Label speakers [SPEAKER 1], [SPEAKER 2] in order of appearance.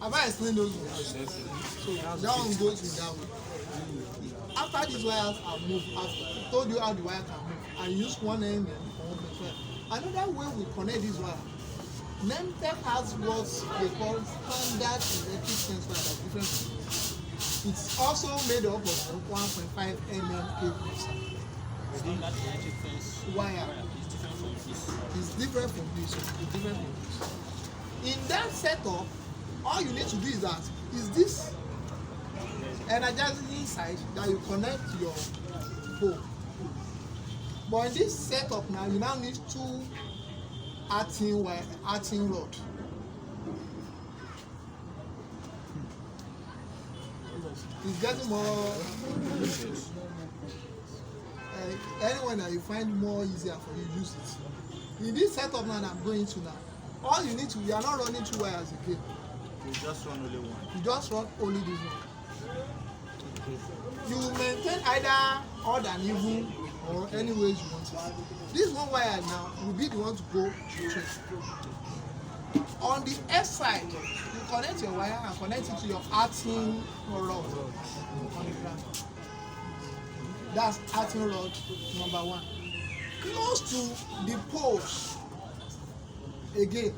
[SPEAKER 1] Have I explained those ones? So that one goes in that way. After these wires are moved, I've told you how the wire can move. I use one end and one end. Another way we connect this wire, Nemtech has what they call standard electric sensor that are different. It's also made up of 1.5 mm cables.
[SPEAKER 2] Standard electric fence
[SPEAKER 1] Wire
[SPEAKER 2] is different from this.
[SPEAKER 1] is different from this. It's different from this. In that setup, all you need to do is that this energizing side that you connect your pole. But in this setup now, you now need two arcing rod. It's getting more. Anyone that you find more easier for you, use it. In this setup now that I'm going to now, all you need to, you are not running two wires again.
[SPEAKER 2] You just run only one.
[SPEAKER 1] You just run only this one. You maintain either odd and even or any ways you want it. This one wire now will be the one to go straight. On the S side, you connect your wire and connect it to your arcing rod on the ground. That's arcing rod number one. Close to the poles, again,